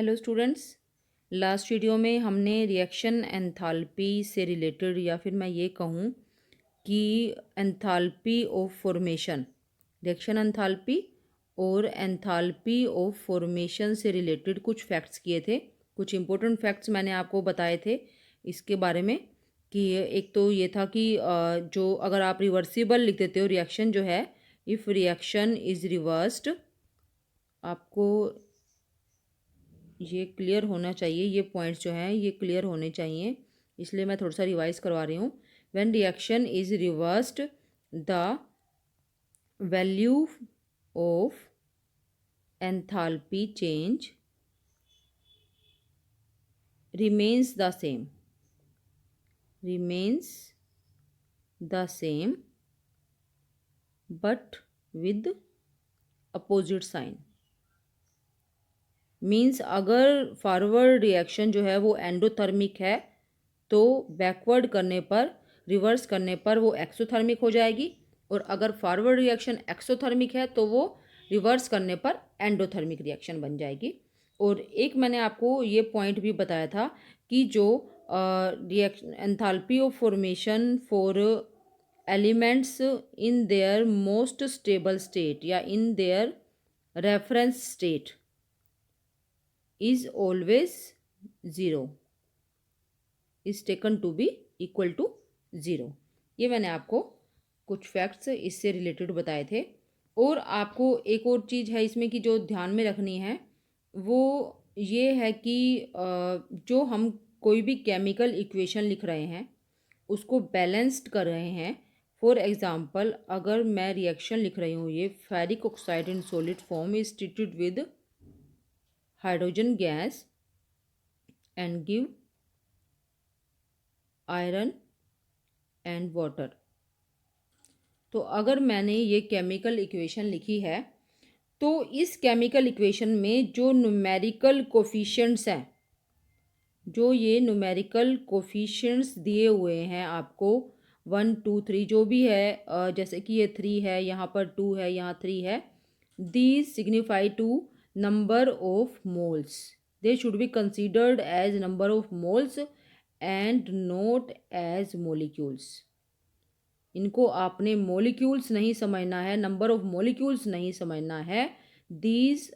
Hello students. Last video में हमने reaction enthalpy से रिलेटेड या फिर मैं ये कहूँ कि enthalpy of formation, reaction enthalpy और एंथैल्पी ऑफ फॉर्मेशन से रिलेटेड कुछ फैक्ट्स किए थे। कुछ इंपॉर्टेंट फैक्ट्स मैंने आपको बताए थे इसके बारे में कि एक तो ये था कि जो अगर आप रिवर्सिबल लिख देते हो रिएक्शन जो है, इफ़ रिएक्शन इज़ रिवर्स्ड, आपको ये क्लियर होना चाहिए, ये पॉइंट्स जो हैं ये क्लियर होने चाहिए, इसलिए मैं थोड़ा सा रिवाइज करवा रही हूँ। When reaction is reversed, the value of enthalpy change remains the same, remains the same but with opposite sign। Means अगर फॉरवर्ड रिएक्शन जो है वो एंडोथर्मिक है तो बैकवर्ड करने पर, रिवर्स करने पर वो एक्सोथर्मिक हो जाएगी, और अगर फॉरवर्ड रिएक्शन एक्सोथर्मिक है तो वो रिवर्स करने पर एंडोथर्मिक रिएक्शन बन जाएगी। और एक मैंने आपको ये पॉइंट भी बताया था कि जो reaction enthalpy of formation for elements in their most stable state या in their reference state is always zero, is taken to be equal to zero। ये मैंने आपको कुछ फैक्ट्स इससे रिलेटेड बताए थे। और आपको एक और चीज़ है इसमें कि जो ध्यान में रखनी है वो ये है कि जो हम कोई भी केमिकल इक्वेशन लिख रहे हैं उसको बैलेंस्ड कर रहे हैं। फॉर एग्ज़ाम्पल, अगर मैं रिएक्शन लिख रही हूँ, ये ferric oxide in solid form is treated with hydrogen gas and give iron and water। तो अगर मैंने ये केमिकल इक्वेशन लिखी है तो इस केमिकल इक्वेशन में जो न्यूमेरिकल कोफिशिएंट्स हैं, जो ये न्यूमेरिकल कोफिशिएंट्स दिए हुए हैं आपको 1 2 3 जो भी है, जैसे कि ये 3 है, यहाँ पर 2 है, यहाँ 3 है, these signify to number of moles। they should be considered as number of moles and not as molecules। इनको आपने molecules नहीं समझना है, number of molecules नहीं समझना है। these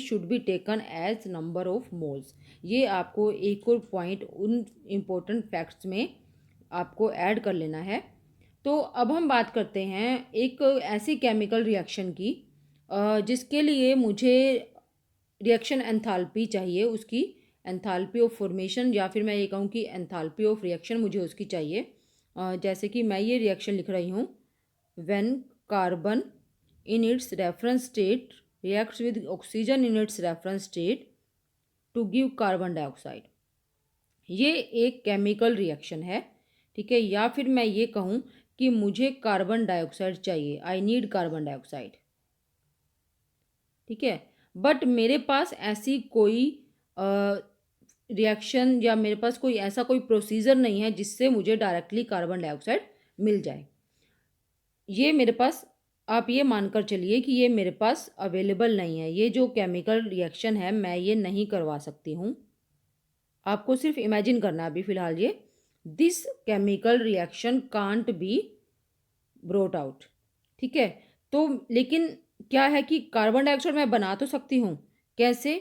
should be taken as number of moles। ये आपको एक और पॉइंट उन इम्पोर्टेंट फैक्ट्स में आपको ऐड कर लेना है। तो अब हम बात करते हैं एक ऐसी केमिकल रिएक्शन की जिसके लिए मुझे रिएक्शन एंथैल्पी चाहिए, उसकी एंथैल्पी ऑफ फॉर्मेशन या फिर मैं ये कहूँ कि एंथैल्पी ऑफ रिएक्शन मुझे उसकी चाहिए। जैसे कि मैं ये रिएक्शन लिख रही हूँ, when carbon in its reference state reacts with oxygen in its reference state to give carbon dioxide. ये एक केमिकल रिएक्शन है, ठीक है। या फिर मैं ये कहूँ कि मुझे कार्बन डाइऑक्साइड चाहिए, आई नीड कार्बन डाइऑक्साइड, ठीक है। बट मेरे पास ऐसी कोई रिएक्शन या मेरे पास कोई ऐसा कोई प्रोसीजर नहीं है जिससे मुझे डायरेक्टली कार्बन डाइऑक्साइड मिल जाए। ये मेरे पास, आप ये मानकर चलिए कि ये मेरे पास अवेलेबल नहीं है, ये जो केमिकल रिएक्शन है मैं ये नहीं करवा सकती हूँ। आपको सिर्फ इमेजिन करना है अभी फ़िलहाल ये, this chemical reaction can't be brought out, ठीक है। तो लेकिन क्या है कि कार्बन डाइऑक्साइड मैं बना तो सकती हूँ, कैसे?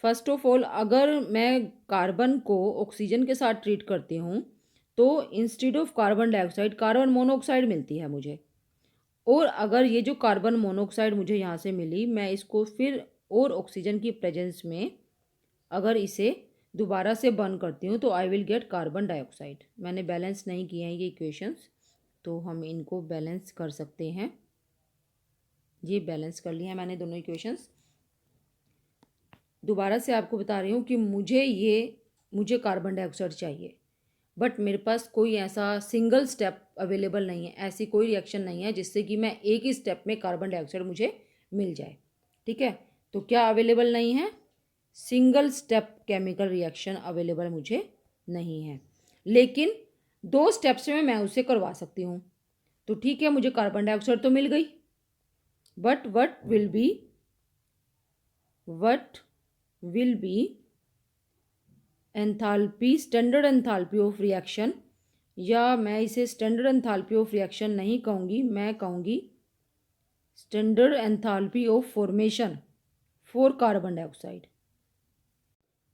फर्स्ट ऑफ ऑल, अगर मैं कार्बन को ऑक्सीजन के साथ ट्रीट करती हूँ तो instead of carbon dioxide carbon monoxide मिलती है मुझे। और अगर ये जो कार्बन मोनोऑक्साइड मुझे यहाँ से मिली, मैं इसको फिर और ऑक्सीजन की प्रेजेंस में अगर इसे दोबारा से बर्न करती हूँ तो I will get carbon dioxide. मैंने बैलेंस नहीं किए हैं ये इक्वेशंस, तो हम इनको बैलेंस कर सकते हैं। ये बैलेंस कर लिया है मैंने दोनों इक्वेशंस। दोबारा से आपको बता रही हूँ कि मुझे कार्बन डाइऑक्साइड चाहिए, बट मेरे पास कोई ऐसा सिंगल स्टेप अवेलेबल नहीं है, ऐसी कोई रिएक्शन नहीं है जिससे कि मैं एक ही स्टेप में कार्बन डाइऑक्साइड मुझे मिल जाए, ठीक है। तो क्या अवेलेबल नहीं है? Single step chemical reaction available मुझे नहीं है, लेकिन 2 स्टेप्स में मैं उसे करवा सकती हूँ। तो ठीक है, मुझे कार्बन डाइऑक्साइड तो मिल गई, but what will be enthalpy, standard enthalpy of reaction, या मैं इसे स्टैंडर्ड एंथैल्पी ऑफ रिएक्शन नहीं कहूँगी, मैं कहूँगी standard enthalpy of formation for carbon dioxide.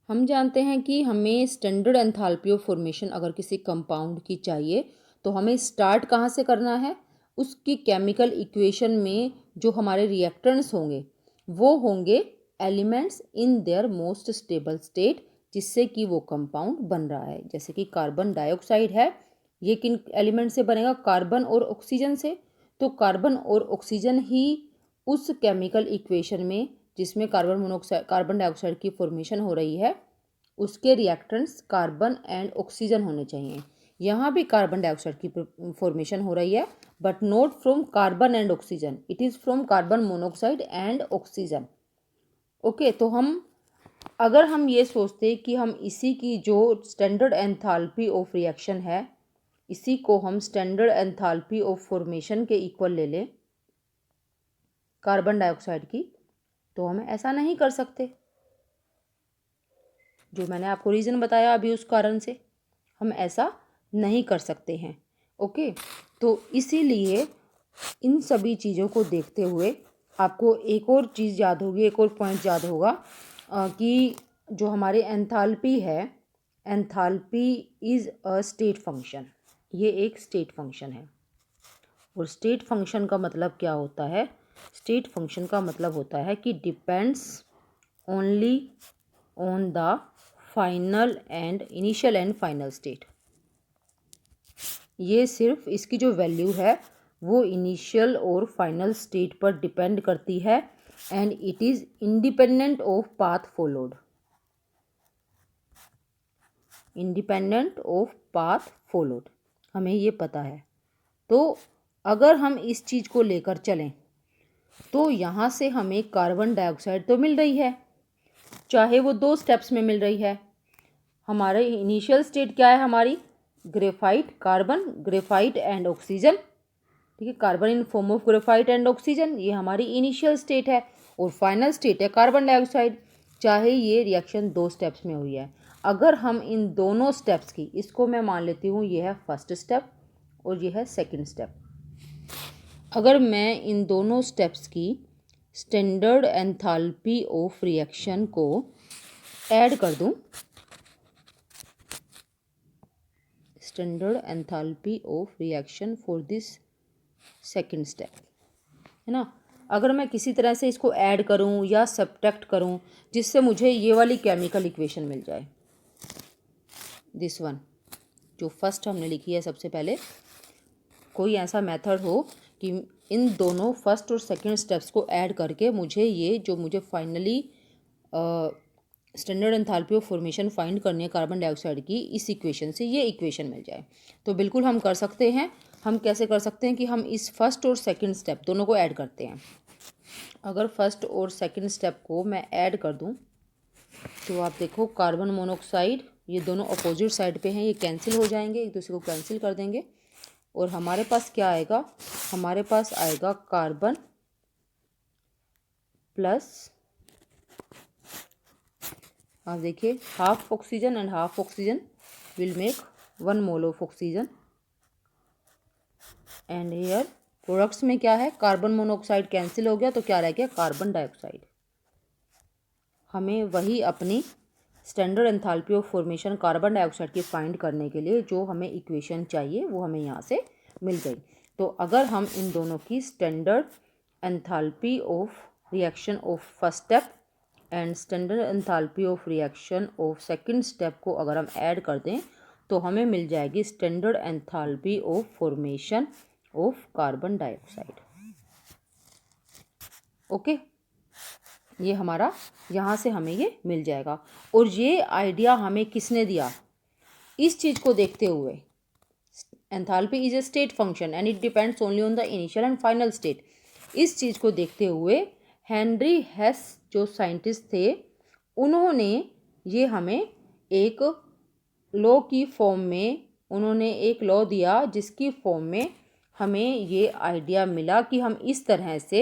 हम जानते हैं कि हमें स्टैंडर्ड एंथैल्पी ऑफ फॉर्मेशन अगर किसी कंपाउंड की चाहिए तो हमें स्टार्ट कहाँ से करना है, उसकी केमिकल इक्वेशन में जो हमारे रिएक्टेंट्स होंगे वो होंगे elements in their most stable state, जिससे कि वो कंपाउंड बन रहा है। जैसे कि कार्बन डाइऑक्साइड है, ये किन एलिमेंट से बनेगा, कार्बन और ऑक्सीजन से। तो कार्बन और ऑक्सीजन ही उस केमिकल इक्वेशन में जिसमें कार्बन डाइऑक्साइड की फॉर्मेशन हो रही है, उसके रिएक्टेंट्स कार्बन एंड ऑक्सीजन होने चाहिए। यहाँ भी कार्बन डाइऑक्साइड की फॉर्मेशन हो रही है, but not from carbon and oxygen, it is from carbon monoxide and oxygen. Okay, तो अगर हम ये सोचते कि हम इसी की जो स्टैंडर्ड एंथैल्पी ऑफ रिएक्शन है, इसी को हम स्टैंडर्ड एंथैल्पी ऑफ फॉर्मेशन के इक्वल ले लें कार्बन डाइऑक्साइड की, तो हम ऐसा नहीं कर सकते। जो मैंने आपको रीज़न बताया अभी, उस कारण से हम ऐसा नहीं कर सकते हैं। ओके, तो इसीलिए इन सभी चीज़ों को देखते हुए आपको एक और चीज़ याद होगी, एक और पॉइंट याद होगा कि जो हमारे एंथैल्पी है, enthalpy is a state function, ये एक स्टेट फंक्शन है। और स्टेट फंक्शन का मतलब क्या होता है, स्टेट फंक्शन का मतलब होता है कि depends only on the final and initial and final state. ये सिर्फ इसकी जो वैल्यू है वो इनिशियल और फाइनल स्टेट पर डिपेंड करती है, and it is independent of path followed, independent of path followed, हमें ये पता है। तो अगर हम इस चीज़ को लेकर चलें तो यहाँ से हमें कार्बन डाइऑक्साइड तो मिल रही है, चाहे वो 2 स्टेप्स में मिल रही है। हमारे इनिशियल स्टेट क्या है, हमारी graphite, carbon, graphite and oxygen, ठीक है, carbon in form of graphite and oxygen, ये हमारी इनिशियल स्टेट है। और फाइनल स्टेट है कार्बन डाइऑक्साइड, चाहे ये रिएक्शन 2 स्टेप्स में हुई है। अगर हम इन दोनों स्टेप्स की, इसको मैं मान लेती हूँ ये है फर्स्ट स्टेप और ये है सेकंड स्टेप, अगर मैं इन दोनों स्टेप्स की स्टैंडर्ड एंथैल्पी ऑफ रिएक्शन को ऐड कर दूं, standard enthalpy of reaction for this second step, है ना, अगर मैं किसी तरह से इसको ऐड करूं या सब्ट्रैक्ट करूं जिससे मुझे ये वाली केमिकल इक्वेशन मिल जाए, दिस वन जो फर्स्ट हमने लिखी है सबसे पहले, कोई ऐसा मेथड हो कि इन दोनों फर्स्ट और सेकंड स्टेप्स को ऐड करके मुझे ये जो मुझे finally standard enthalpy of formation find करनी है कार्बन डाइऑक्साइड की, इस इक्वेशन से ये इक्वेशन मिल जाए, तो बिल्कुल हम कर सकते हैं। हम कैसे कर सकते हैं कि हम इस फर्स्ट और सेकंड स्टेप दोनों को ऐड करते हैं। अगर फर्स्ट और सेकंड स्टेप को मैं ऐड कर दूं तो आप देखो कार्बन मोनोऑक्साइड, ये दोनों अपोजिट साइड पे हैं, ये कैंसिल हो जाएंगे, एक दूसरे को कैंसिल कर देंगे, और हमारे पास क्या आएगा, हमारे पास आएगा कार्बन प्लस, आप देखिए half oxygen and half oxygen will make 1 mole of oxygen, and here products में क्या है, कार्बन मोनोऑक्साइड कैंसिल हो गया तो क्या रह गया, कार्बन डाइऑक्साइड। हमें वही अपनी standard enthalpy of formation carbon dioxide की फाइंड करने के लिए जो हमें इक्वेशन चाहिए वो हमें यहाँ से मिल गई। तो अगर हम इन दोनों की standard enthalpy of reaction of first step and standard enthalpy of reaction of second step को अगर हम ऐड कर दें तो हमें मिल जाएगी standard enthalpy of formation of carbon dioxide. Okay, ये हमारा यहाँ से हमें ये मिल जाएगा। और ये आइडिया हमें किसने दिया, इस चीज़ को देखते हुए, enthalpy is a state function and it depends only on the initial and final state, इस चीज़ को देखते हुए हेनरी हेस जो साइंटिस्ट थे उन्होंने ये हमें एक लॉ की फॉर्म में, उन्होंने एक लॉ दिया जिसकी फॉर्म में हमें ये आइडिया मिला कि हम इस तरह से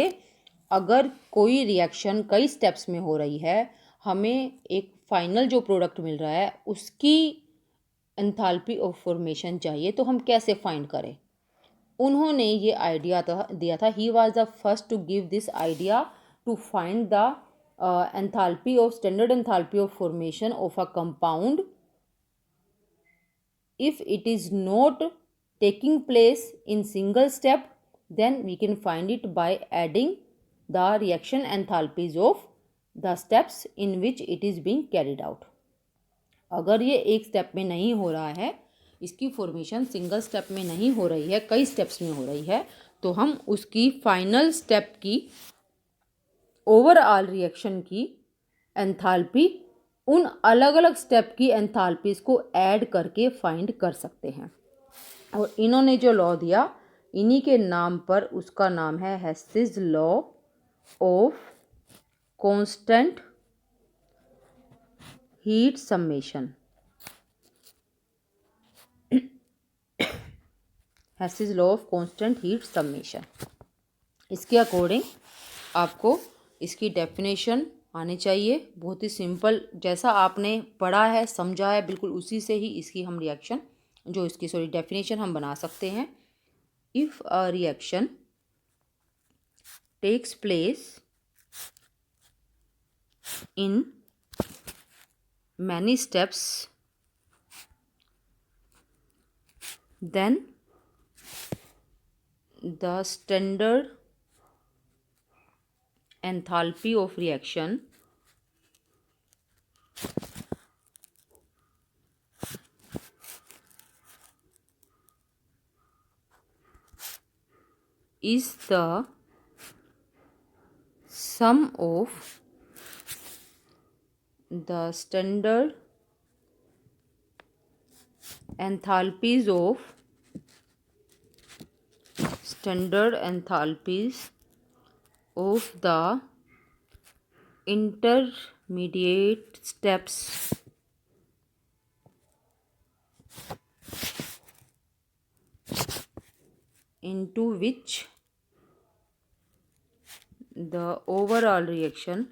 अगर कोई रिएक्शन कई स्टेप्स में हो रही है, हमें एक फाइनल जो प्रोडक्ट मिल रहा है उसकी एंथैल्पी ऑफ फॉर्मेशन चाहिए, तो हम कैसे फाइंड करें। उन्होंने ये आइडिया दिया था, he was the first to give this idea to find the enthalpy of standard enthalpy of formation of a compound if it is not taking place in single step, then we can find it by adding the reaction enthalpies of the steps in which it is being carried out. अगर ये एक step में नहीं हो रहा है, इसकी formation single step में नहीं हो रही है, कई स्टेप्स में हो रही है, तो हम उसकी फाइनल स्टेप की ओवरऑल रिएक्शन की एंथैल्पी उन अलग अलग स्टेप की एंथैल्पीज को ऐड करके फाइंड कर सकते हैं। और इन्होंने जो लॉ दिया, इन्हीं के नाम पर उसका नाम है Hess's law of constant heat summation. Hess's law of constant heat summation. इसके अकॉर्डिंग आपको इसकी डेफिनेशन आनी चाहिए, बहुत ही सिंपल, जैसा आपने पढ़ा है समझा है बिल्कुल उसी से ही इसकी हम रिएक्शन डेफिनेशन हम बना सकते हैं। If a reaction takes place in many steps, then the standard enthalpy of reaction is the sum of the standard enthalpies of the intermediate steps into which the overall reaction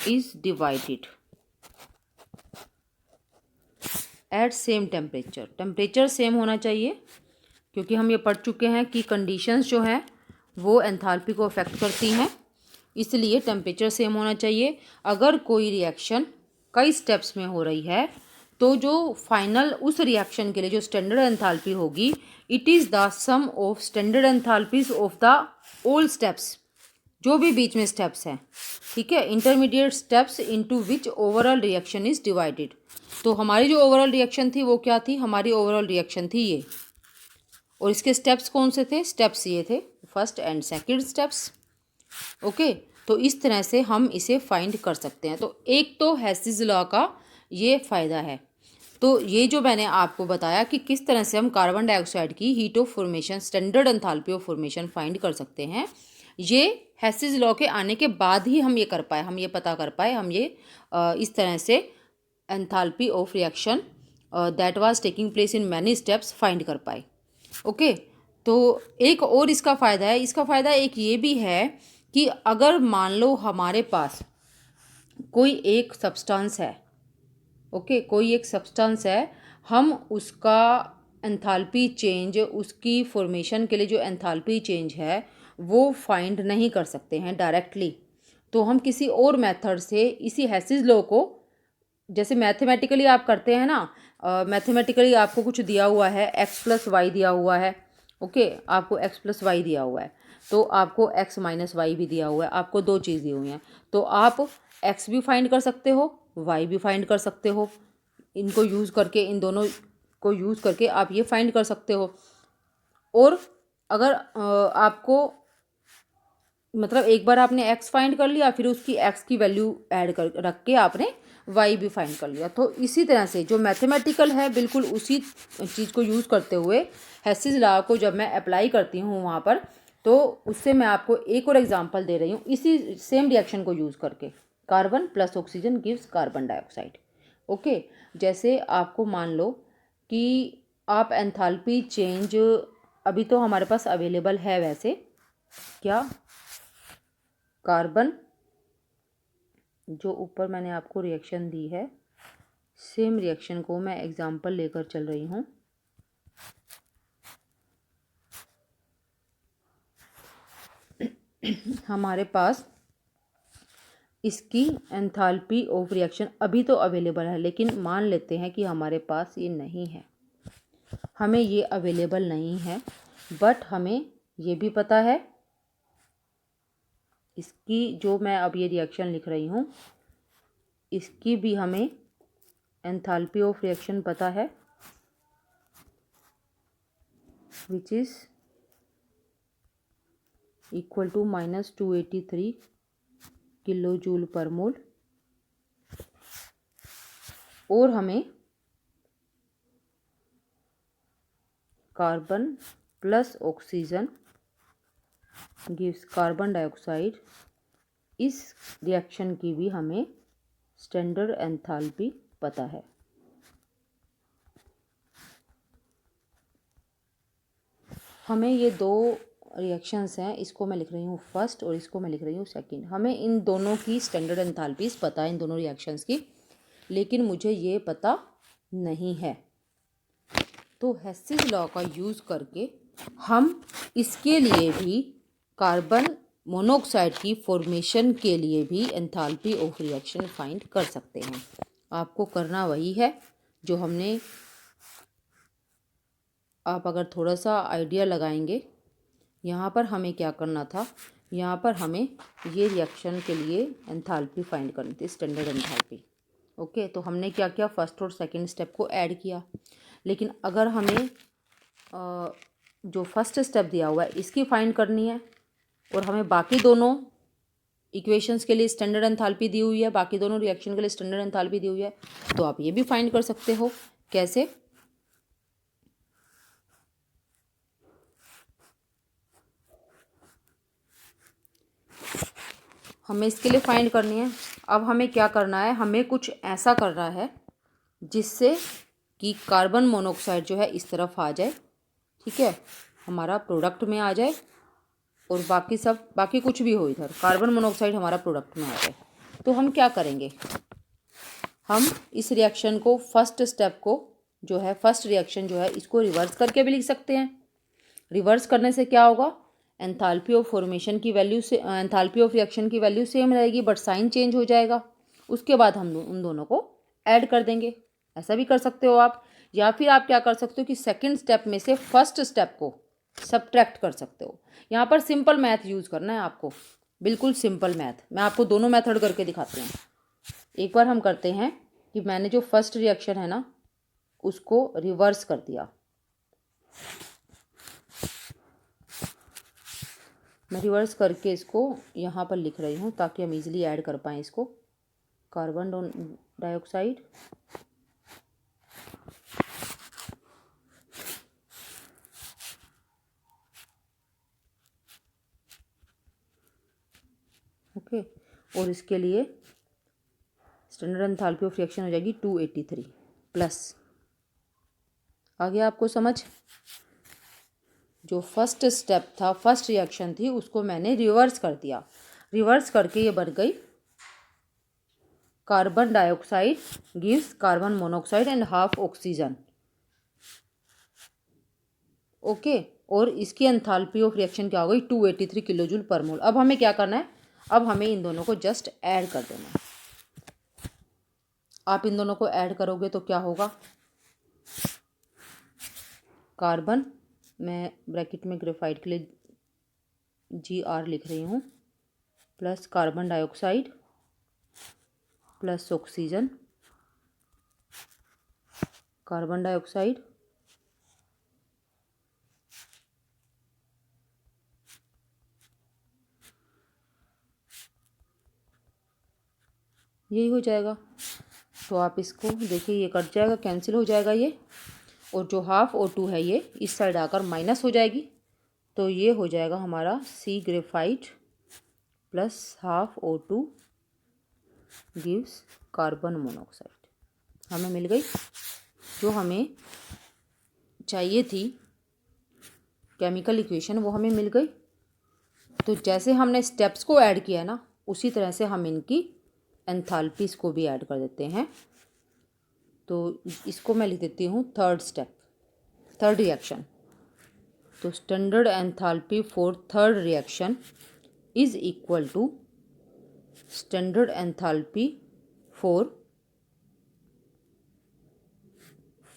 is divided at same temperature। Temperature same होना चाहिए, क्योंकि हम ये पढ़ चुके हैं कि conditions जो हैं वो एंथैल्पी को अफेक्ट करती हैं, इसलिए टेम्परेचर सेम होना चाहिए। अगर कोई रिएक्शन कई स्टेप्स में हो रही है, तो जो फाइनल उस रिएक्शन के लिए जो स्टैंडर्ड एंथैल्पी होगी, it is the sum of standard enthalpies of the all steps, जो भी बीच में स्टेप्स हैं, ठीक है, intermediate steps into which overall reaction is divided. तो हमारी जो ओवरऑल रिएक्शन थी वो क्या थी, हमारी ओवरऑल रिएक्शन थी ये, और इसके स्टेप्स कौन से थे, स्टेप्स ये थे, first and second steps. Okay, तो इस तरह से हम इसे फाइंड कर सकते हैं। तो एक तो हेस्सेस लॉ का ये फ़ायदा है। तो ये जो मैंने आपको बताया कि किस तरह से हम कार्बन डाइऑक्साइड की heat of formation, standard enthalpy of formation find कर सकते हैं, ये हेस्सेस लॉ के आने के बाद ही हम ये कर पाए, हम ये पता कर पाए, हम ये इस तरह से enthalpy of reaction that was taking place in many steps find कर पाए। ओके, तो एक और इसका फ़ायदा है, इसका फ़ायदा एक ये भी है कि अगर मान लो हमारे पास कोई एक सब्सटेंस है, ओके, कोई एक सब्सटेंस है, हम उसका एंथैल्पी चेंज, उसकी फॉर्मेशन के लिए जो एंथैल्पी चेंज है वो फाइंड नहीं कर सकते हैं डायरेक्टली, तो हम किसी और मेथड से इसी हेस्सेस लॉ को, जैसे मैथमेटिकली आप करते हैं ना, मैथमेटिकली आपको कुछ दिया हुआ है, x प्लस वाई दिया हुआ है, ओके, आपको x प्लस वाई दिया हुआ है, तो आपको x माइनस वाई भी दिया हुआ है, आपको दो चीज़ दी हुई हैं, तो आप x भी फाइंड कर सकते हो, y भी फाइंड कर सकते हो, इनको यूज़ करके, इन दोनों को यूज़ करके आप ये फाइंड कर सकते हो। और अगर आपको मतलब एक बार आपने x फाइंड कर लिया, फिर उसकी x की वैल्यू ऐड कर रख के आपने y भी फाइंड कर लिया। तो इसी तरह से जो मैथमेटिकल है, बिल्कुल उसी चीज़ को यूज़ करते हुए हेस्सेस लॉ को जब मैं अप्लाई करती हूँ वहाँ पर, तो उससे मैं आपको एक और एग्जांपल दे रही हूँ इसी सेम रिएक्शन को यूज़ करके। Carbon plus oxygen gives carbon dioxide. Okay, जैसे आपको मान लो कि आप एंथैल्पी चेंज, अभी तो हमारे पास अवेलेबल है वैसे, क्या कार्बन, जो ऊपर मैंने आपको रिएक्शन दी है, सेम रिएक्शन को मैं एग्जांपल लेकर चल रही हूँ। हमारे पास इसकी एंथैल्पी ऑफ रिएक्शन अभी तो अवेलेबल है, लेकिन मान लेते हैं कि हमारे पास ये नहीं है, हमें ये अवेलेबल नहीं है, बट हमें ये भी पता है, इसकी जो मैं अब ये रिएक्शन लिख रही हूँ इसकी भी हमें एंथैल्पी ऑफ रिएक्शन पता है, which is equal to -283 kilojoule per mole. और हमें carbon plus oxygen gives carbon dioxide, इस रिएक्शन की भी हमें स्टैंडर्ड एंथैल्पी पता है। हमें ये दो रिएक्शंस हैं, इसको मैं लिख रही हूँ फर्स्ट और इसको मैं लिख रही हूँ सेकंड। हमें इन दोनों की स्टैंडर्ड एंथैल्पीज पता है, इन दोनों रिएक्शंस की, लेकिन मुझे ये पता नहीं है। तो हेसिस लॉ का यूज़ करके हम इसके लिए भी, कार्बन मोनोऑक्साइड की फॉर्मेशन के लिए भी एंथैल्पी ऑफ रिएक्शन फाइंड कर सकते हैं। आपको करना वही है जो हमने, आप अगर थोड़ा सा आइडिया लगाएंगे, यहाँ पर हमें क्या करना था, यहाँ पर हमें ये रिएक्शन के लिए एंथैल्पी फाइंड करनी थी, स्टैंडर्ड एंथैल्पी। ओके, तो हमने क्या किया, फर्स्ट और सेकंड स्टेप को ऐड किया। लेकिन अगर हमें जो फर्स्ट स्टेप दिया हुआ है इसकी फाइंड करनी है और हमें बाकी दोनों इक्वेशंस के लिए स्टैंडर्ड एंथैल्पी दी हुई है, बाकी दोनों रिएक्शन के लिए स्टैंडर्ड एंथैल्पी दी हुई है, तो आप ये भी फाइंड कर सकते हो। कैसे? हमें इसके लिए फाइंड करनी है। अब हमें क्या करना है, हमें कुछ ऐसा करना है जिससे कि कार्बन मोनोऑक्साइड जो है इस तरफ आ जाए, ठीक है, हमारा प्रोडक्ट में आ जाए, और बाकी सब, बाकी कुछ भी हो इधर, कार्बन मोनोऑक्साइड हमारा प्रोडक्ट में आ जाए। तो हम क्या करेंगे, हम इस रिएक्शन को, फर्स्ट स्टेप को जो है, फर्स्ट रिएक्शन जो है, इसको रिवर्स करके भी लिख सकते हैं। रिवर्स करने से क्या होगा, एंथैल्पी ऑफ फॉर्मेशन की वैल्यू से एंथैल्पी ऑफ रिएक्शन की वैल्यू सेम रहेगी, बट साइन चेंज हो जाएगा। उसके बाद हम उन दोनों को ऐड कर देंगे। ऐसा भी कर सकते हो आप, या फिर आप क्या कर सकते हो कि सेकंड स्टेप में से फर्स्ट स्टेप को सब्ट्रैक्ट कर सकते हो। यहाँ पर सिंपल मैथ यूज़ करना है आपको, बिल्कुल सिंपल मैथ। मैं आपको दोनों मेथड करके दिखाती हूँ। एक बार हम करते हैं कि मैंने जो फर्स्ट रिएक्शन है ना उसको रिवर्स कर दिया। मैं रिवर्स करके इसको यहाँ पर लिख रही हूँ ताकि हम इजीली ऐड कर पाएँ इसको। कार्बन डाइऑक्साइड ओके, और इसके लिए स्टैंडर्ड एंथैल्पी ऑफ रिएक्शन हो जाएगी 283 प्लस। आ गया आपको समझ? जो फर्स्ट स्टेप था, फर्स्ट रिएक्शन थी, उसको मैंने रिवर्स कर दिया। रिवर्स करके ये बन गई carbon dioxide gives carbon monoxide and half oxygen. Okay, और इसकी एंथैल्पी ऑफ रिएक्शन क्या हो गई, 283 किलो जूल पर मोल। अब हमें क्या करना है, अब हमें इन दोनों को जस्ट ऐड कर देना है। आप इन दोनों को ऐड करोगे तो क्या होगा, कार्बन, मैं ब्रैकेट में ग्रेफाइट के लिए GR लिख रही हूँ, plus carbon dioxide plus oxygen, carbon dioxide यही हो जाएगा। तो आप इसको देखिए, ये कट जाएगा, कैंसिल हो जाएगा ये, और जो हाफ O2 है ये इस साइड आकर माइनस हो जाएगी। तो ये हो जाएगा हमारा C graphite plus half O2 gives carbon monoxide. हमें मिल गई जो हमें चाहिए थी केमिकल इक्वेशन, वो हमें मिल गई। तो जैसे हमने स्टेप्स को ऐड किया ना, उसी तरह से हम इनकी एंथैल्पीज़ को भी ऐड कर देते हैं। तो इसको मैं लिख देती हूँ थर्ड स्टेप, थर्ड रिएक्शन। तो standard enthalpy for third reaction is equal to standard enthalpy for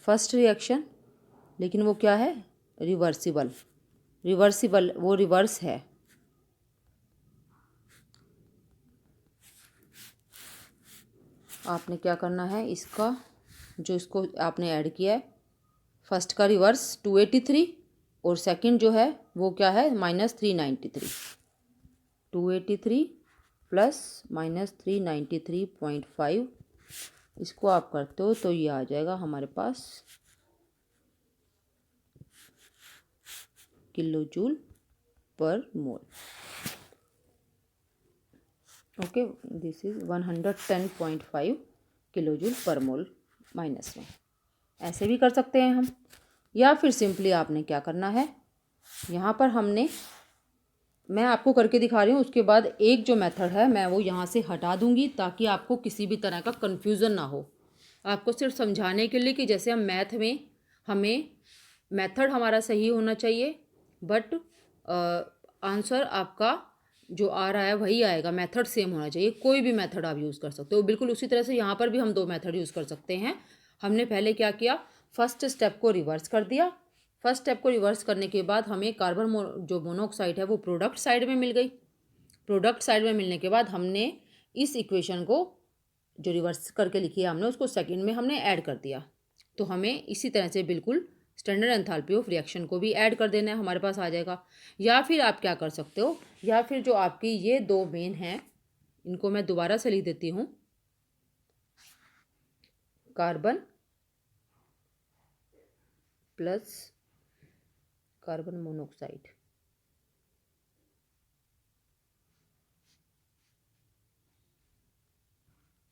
first reaction, लेकिन वो क्या है, रिवर्सिबल, वो रिवर्स है। आपने क्या करना है, इसका जो इसको आपने ऐड किया है, फर्स्ट का रिवर्स 283 और सेकंड जो है वो क्या है -393, 283 प्लस -393.5, इसको आप करते हो तो ये आ जाएगा हमारे पास kilo joule per mole. Okay, this is 110.5 kilo joule per mole minus में। ऐसे भी कर सकते हैं हम, या फिर सिंपली आपने क्या करना है, यहाँ पर मैं आपको करके दिखा रही हूँ, उसके बाद एक जो मेथड है मैं वो यहाँ से हटा दूँगी ताकि आपको किसी भी तरह का कन्फ्यूज़न ना हो। आपको सिर्फ समझाने के लिए कि जैसे हम मैथ में हमें मेथड हमारा सही होना चाहिए, बट आंसर आपका जो आ रहा है वही आएगा, मेथड सेम होना चाहिए। कोई भी मेथड आप यूज़ कर सकते हो। बिल्कुल उसी तरह से यहाँ पर भी हम 2 मेथड यूज़ कर सकते हैं। हमने पहले क्या किया, फर्स्ट स्टेप को रिवर्स कर दिया। फर्स्ट स्टेप को रिवर्स करने के बाद हमें कार्बन जो मोनोऑक्साइड है वो प्रोडक्ट साइड में मिल गई। प्रोडक्ट साइड में मिलने के बाद हमने इस इक्वेशन को जो रिवर्स करके लिखी है हमने, उसको सेकंड में हमने ऐड कर दिया। तो हमें इसी तरह से बिल्कुल स्टैंडर्ड एंथैल्पी ऑफ रिएक्शन को भी ऐड कर देना है, हमारे पास आ जाएगा। या फिर आप क्या कर सकते हो, या फिर जो आपकी ये 2 मेन हैं, इनको मैं दोबारा से लिख देती हूँ, कार्बन प्लस कार्बन मोनोऑक्साइड,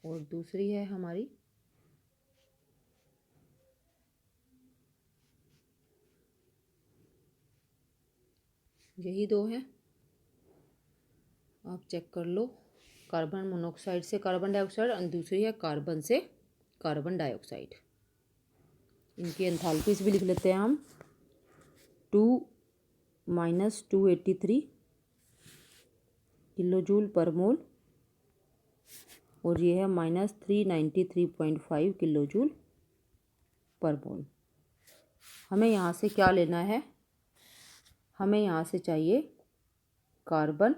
और दूसरी है हमारी यही 2 हैं, आप चेक कर लो। कार्बन मोनोऑक्साइड से कार्बन डाइऑक्साइड और दूसरी है कार्बन से कार्बन डाइऑक्साइड। इनकी एंथैल्पीज भी लिख लेते हैं हम, 2 - 283 किलो जूल पर मोल, और ये है -393.5 किलो जूल पर मोल। हमें यहाँ से क्या लेना है, हमें यहाँ से चाहिए carbon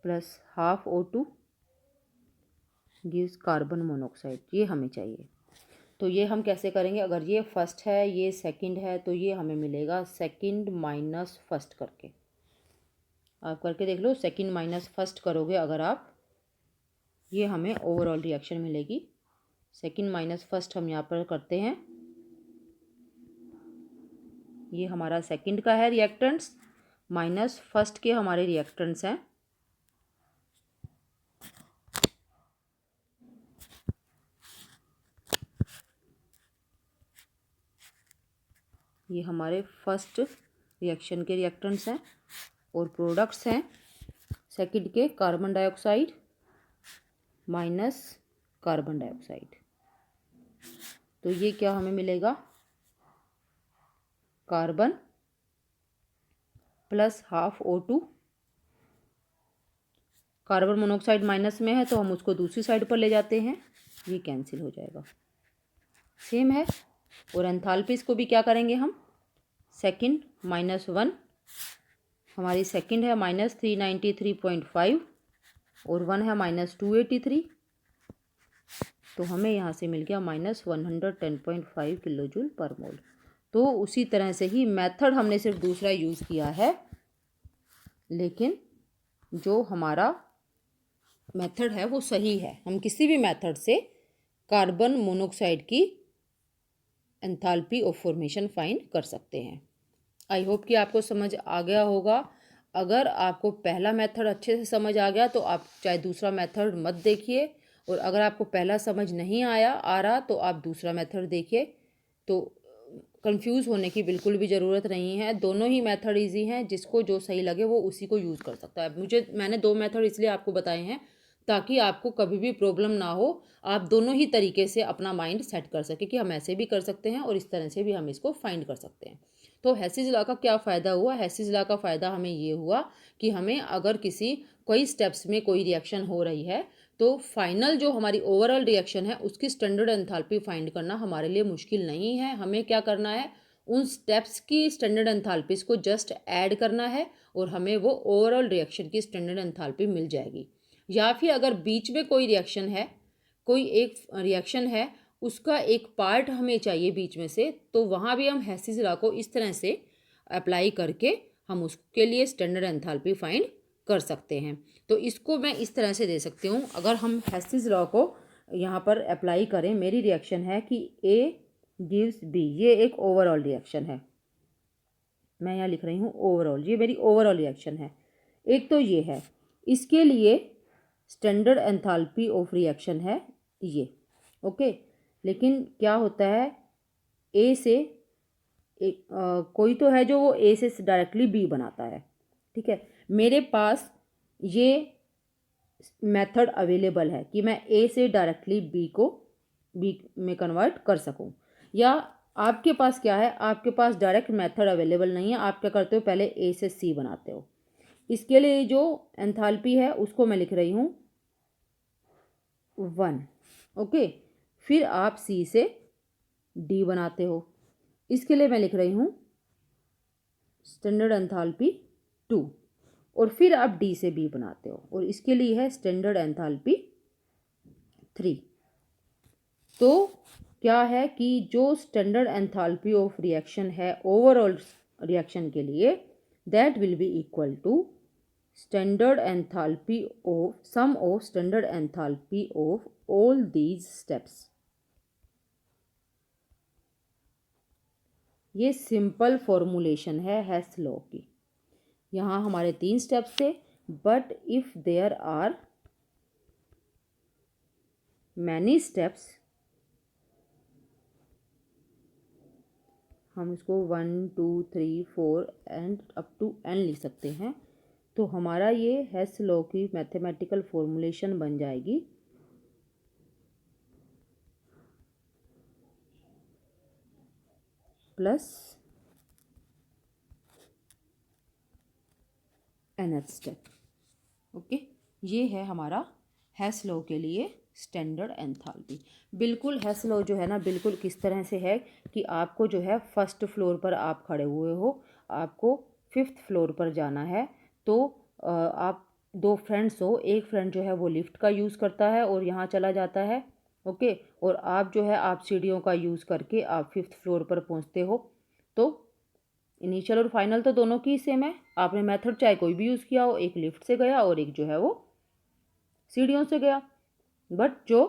plus half O2 gives carbon monoxide, ये हमें चाहिए। तो ये हम कैसे करेंगे, अगर ये फर्स्ट है ये सेकंड है तो ये हमें मिलेगा सेकंड माइनस फर्स्ट करके। आप करके देख लो, सेकंड माइनस फर्स्ट करोगे अगर आप, ये हमें ओवरऑल रिएक्शन मिलेगी। सेकंड माइनस फर्स्ट हम यहाँ पर करते हैं, ये हमारा सेकंड का है रिएक्टेंट्स, माइनस फर्स्ट के हमारे रिएक्टेंट्स हैं। ये हमारे फर्स्ट रिएक्शन के रिएक्टेंट्स हैं, और प्रोडक्ट्स हैं सेकंड के carbon dioxide minus carbon dioxide. तो ये क्या हमें मिलेगा, carbon plus half O2, carbon monoxide minus में है तो हम उसको दूसरी साइड पर ले जाते हैं, ये कैंसिल हो जाएगा, सेम है। और एंथैल्पीज को भी क्या करेंगे हम, सेकंड -1, हमारी सेकंड है -393.5 और 1 है -283, तो हमें यहाँ से मिल गया -110.5 किलो जूल पर मोल। तो उसी तरह से ही मेथड हमने सिर्फ दूसरा यूज़ किया है, लेकिन जो हमारा मेथड है वो सही है। हम किसी भी मेथड से कार्बन मोनोऑक्साइड की एंथैल्पी ऑफ फॉर्मेशन फाइंड कर सकते हैं। आई होप कि आपको समझ आ गया होगा। अगर आपको पहला मेथड अच्छे से समझ आ गया तो आप चाहे दूसरा मेथड मत देखिए, और अगर आपको पहला समझ नहीं आ रहा तो आप दूसरा मेथड देखिए। तो कंफ्यूज होने की बिल्कुल भी ज़रूरत नहीं है। दोनों ही मेथड इजी हैं, जिसको जो सही लगे वो उसी को यूज़ कर सकता है। मैंने 2 मेथड इसलिए आपको बताए हैं ताकि आपको कभी भी प्रॉब्लम ना हो। आप दोनों ही तरीके से अपना माइंड सेट कर सके कि हम ऐसे भी कर सकते हैं और इस तरह से भी हम इसको फाइंड कर सकते हैं। तो हेसिस लॉ का क्या फ़ायदा हुआ? हेसिस लॉ का फ़ायदा हमें ये हुआ कि हमें अगर कोई स्टेप्स में कोई रिएक्शन हो रही है, तो फाइनल जो हमारी ओवरऑल रिएक्शन है उसकी स्टैंडर्ड एंथैल्पी फाइंड करना हमारे लिए मुश्किल नहीं है। हमें क्या करना है, उन स्टेप्स की स्टैंडर्ड एंथैल्पीज़ को जस्ट ऐड करना है और हमें वो ओवरऑल रिएक्शन की स्टैंडर्ड एंथैल्पी मिल जाएगी। या फिर अगर बीच में कोई रिएक्शन है, कोई एक रिएक्शन है, उसका एक पार्ट हमें चाहिए बीच में से, तो वहाँ भी हम हेसिस लॉ को इस तरह से अप्लाई करके हम उसके लिए स्टैंडर्ड एंथैल्पी फाइंड कर सकते हैं। तो इसको मैं इस तरह से दे सकती हूँ, अगर हम हेसिस लॉ को यहाँ पर अप्लाई करें, मेरी रिएक्शन है कि ए गिव्स बी, ये एक ओवरऑल रिएक्शन है, मैं यहाँ लिख रही हूँ ओवरऑल, ये मेरी ओवरऑल रिएक्शन है। एक तो ये है, इसके लिए स्टैंडर्ड एंथैल्पी ऑफ रिएक्शन है ये, ओके। लेकिन क्या होता है, ए से कोई तो है जो वो ए से डायरेक्टली बी बनाता है, ठीक है। मेरे पास ये मेथड अवेलेबल है कि मैं ए से डायरेक्टली बी में कन्वर्ट कर सकूं। या आपके पास क्या है, आपके पास डायरेक्ट मेथड अवेलेबल नहीं है, आप क्या करते हो, पहले ए से सी बनाते हो। इसके लिए जो एंथैल्पी है उसको मैं लिख रही हूँ 1, ओके। फिर आप सी से डी बनाते हो, इसके लिए मैं लिख रही हूँ स्टैंडर्ड एंथैल्पी 2, और फिर आप डी से बी बनाते हो और इसके लिए है स्टैंडर्ड एंथैल्पी 3। तो क्या है कि जो स्टैंडर्ड एंथैल्पी ऑफ रिएक्शन है ओवरऑल रिएक्शन के लिए, that will be equal to standard enthalpy of sum of standard enthalpy of all these steps. ये सिंपल फॉर्मूलेशन है हेस लॉ की। यहाँ हमारे 3 स्टेप्स थे, but if there are many steps, हम इसको 1 2 3 4 एंड अप टू एन लिख सकते हैं। तो हमारा ये हेस लॉ की मैथमेटिकल फॉर्मूलेशन बन जाएगी प्लस nth स्टेप, ओके। ये है हमारा हेस लॉ के लिए स्टैंडर्ड एंथैल्पी। बिल्कुल हेस लॉ जो है ना, बिल्कुल किस तरह से है कि आपको जो है फर्स्ट फ्लोर पर आप खड़े हुए हो, आपको 5th फ्लोर पर जाना है। तो आप 2 फ्रेंड्स हो, एक फ्रेंड जो है वो लिफ्ट का यूज़ करता है और यहाँ चला जाता है, ओके। और आप जो है आप सीढ़ियों का यूज़ करके आप 5th फ्लोर पर पहुँचते हो। तो इनिशियल और फाइनल तो दोनों की सेम है, आपने मेथड चाहे कोई भी यूज़ किया हो, एक लिफ्ट से गया और एक जो है वो सीढ़ियों से गया, बट जो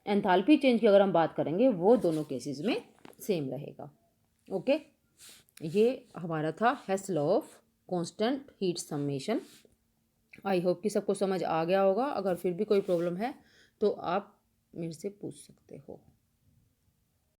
एंथैल्पी चेंज की अगर हम बात करेंगे वो दोनों केसेस में सेम रहेगा, ओके। ये हमारा था Hess law of constant heat summation. I hope कि सबको समझ आ गया होगा। अगर फिर भी कोई प्रॉब्लम है तो आप मेरे से पूछ सकते हो।